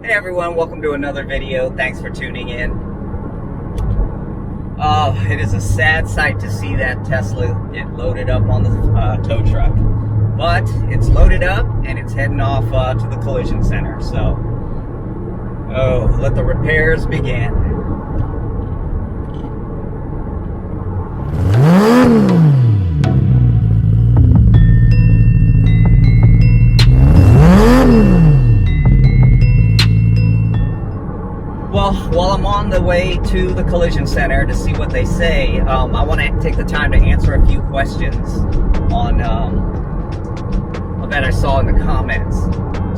Hey everyone, welcome to another video. Thanks for tuning in. It is a sad sight to see that Tesla get loaded up on the tow truck. But it's loaded up and it's heading off to the collision center. So, let the repairs begin. Well, while I'm on the way to the collision center to see what they say, I want to take the time to answer a few questions on that I saw in the comments.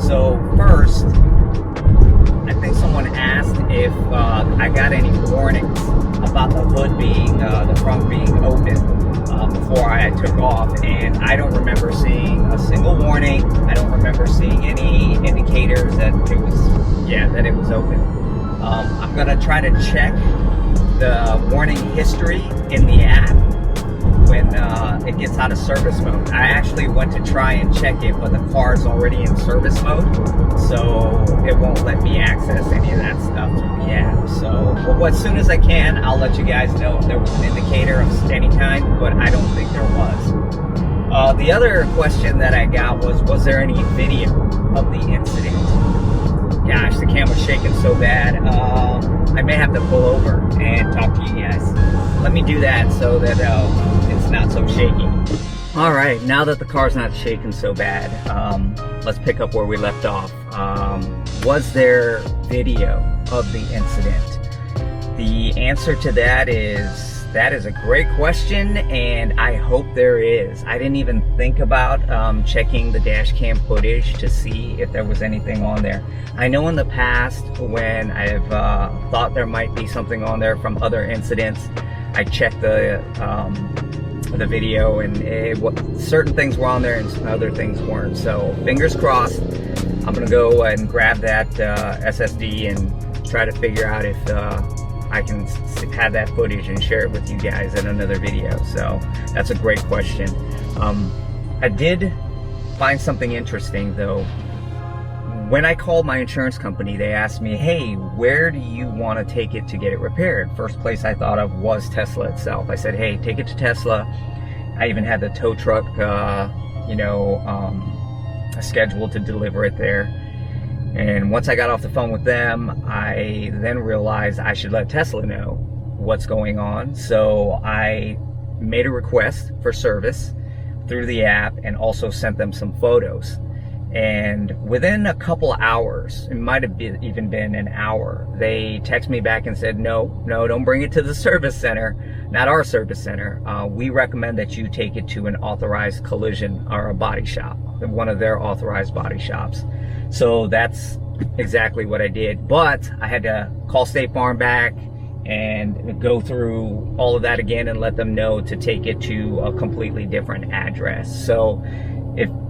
So first, I think someone asked if I got any warnings about the hood being, the front being open before I took off, and I don't remember seeing a single warning. I don't remember seeing any indicators that it was open. I'm gonna try to check the warning history in the app when it gets out of service mode. I actually went to try and check it, but the car is already in service mode, so it won't let me access any of that stuff through the app. So, as soon as I can, I'll let you guys know if there was an indicator of any kind, but I don't think there was. The other question that I got was there any video of the incident? Gosh, the camera's shaking so bad. I may have to pull over and talk to you guys. Let me do that so that it's not so shaky. All right, now that the car's not shaking so bad, let's pick up where we left off. Was there video of the incident? The answer to that is a great question, and I hope there is. I didn't even think about checking the dash cam footage to see if there was anything on there. I know in the past when I've thought there might be something on there from other incidents, I checked the video, and certain things were on there and other things weren't. So fingers crossed. I'm gonna go and grab that SSD and try to figure out if I can have that footage and share it with you guys in another video. So that's a great question. I did find something interesting though. When I called my insurance company, they asked me, hey, where do you want to take it to get it repaired? First place I thought of was Tesla itself. I said, hey, take it to Tesla. I even had the tow truck, scheduled to deliver it there. And once I got off the phone with them, I then realized I should let Tesla know what's going on. So I made a request for service through the app and also sent them some photos. And within a couple hours, it might have even been an hour, they texted me back and said, no, don't bring it to the service center, not our service center. We recommend that you take it to an authorized collision or a body shop, one of their authorized body shops. So that's exactly what I did. But I had to call State Farm back and go through all of that again and let them know to take it to a completely different address. So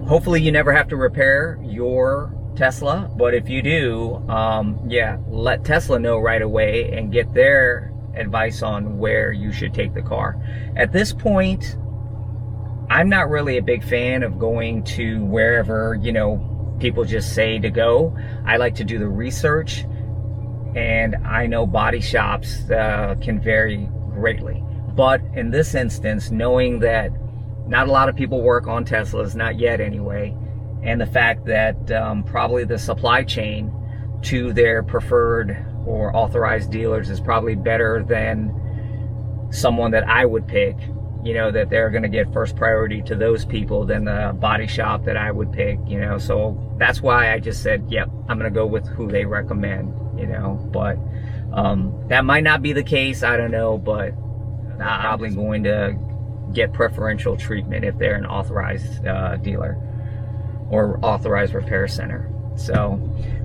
hopefully you never have to repair your Tesla, but if you do, let Tesla know right away and get their advice on where you should take the car. At this point, I'm not really a big fan of going to wherever, people just say to go. I like to do the research, and I know body shops can vary greatly. But in this instance, knowing that not a lot of people work on Teslas, not yet anyway, and the fact that probably the supply chain to their preferred or authorized dealers is probably better than someone that I would pick, that they're going to get first priority to those people than the body shop that I would pick, so that's why I just said, yep, I'm going to go with who they recommend, but that might not be the case, I don't know, but I'm probably going to get preferential treatment if they're an authorized dealer or authorized repair center. So,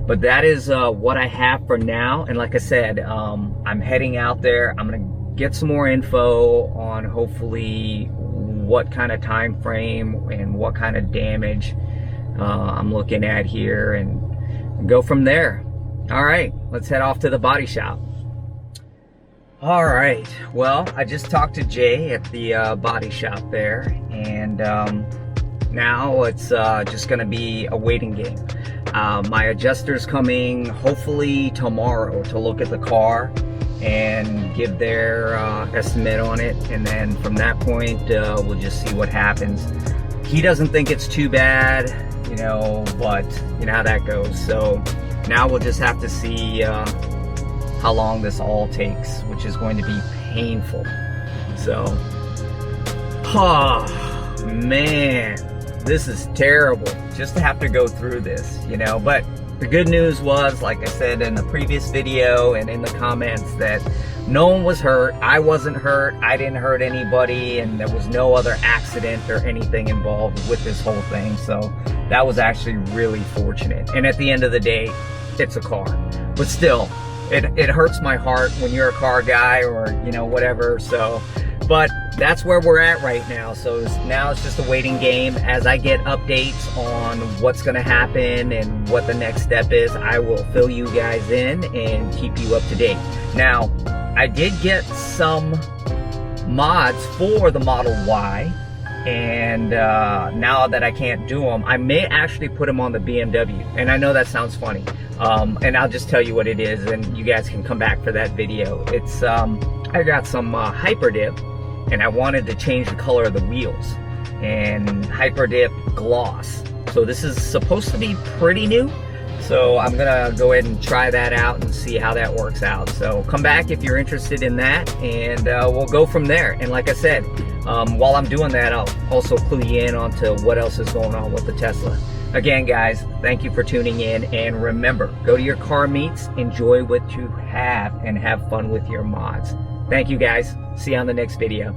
but that is what I have for now. And like I said, I'm heading out there. I'm gonna get some more info on hopefully what kind of time frame and what kind of damage I'm looking at here, and go from there. All right, let's head off to the body shop. All right, well, I just talked to Jay at the body shop there, and now it's just gonna be a waiting game. My adjuster's coming hopefully tomorrow to look at the car and give their estimate on it, and then from that point we'll just see what happens. He doesn't think it's too bad, you know, but you know how that goes. So now we'll just have to see how long this all takes, which is going to be painful. So, oh man, this is terrible just to have to go through this, you know. But the good news was, like I said in the previous video and in the comments, that no one was hurt. I wasn't hurt. I didn't hurt anybody, and there was no other accident or anything involved with this whole thing. So that was actually really fortunate. And at the end of the day, it's a car. But still, it hurts my heart when you're a car guy, or, you know, whatever. So, but that's where we're at right now. So now it's just a waiting game. As I get updates on what's going to happen and what the next step is, I will fill you guys in and keep you up to date. Now, I did get some mods for the Model Y, and now that I can't do them, I may actually put them on the BMW. And I know that sounds funny, and I'll just tell you what it is, and you guys can come back for that video. It's I got some Hyperdip, and I wanted to change the color of the wheels, and Hyperdip gloss. So this is supposed to be pretty new, so I'm gonna go ahead and try that out and see how that works out. So come back if you're interested in that, and we'll go from there. And like I said, while I'm doing that, I'll also clue you in onto what else is going on with the Tesla. Again, guys, thank you for tuning in, and remember, go to your car meets, enjoy what you have, and have fun with your mods. Thank you, guys. See you on the next video.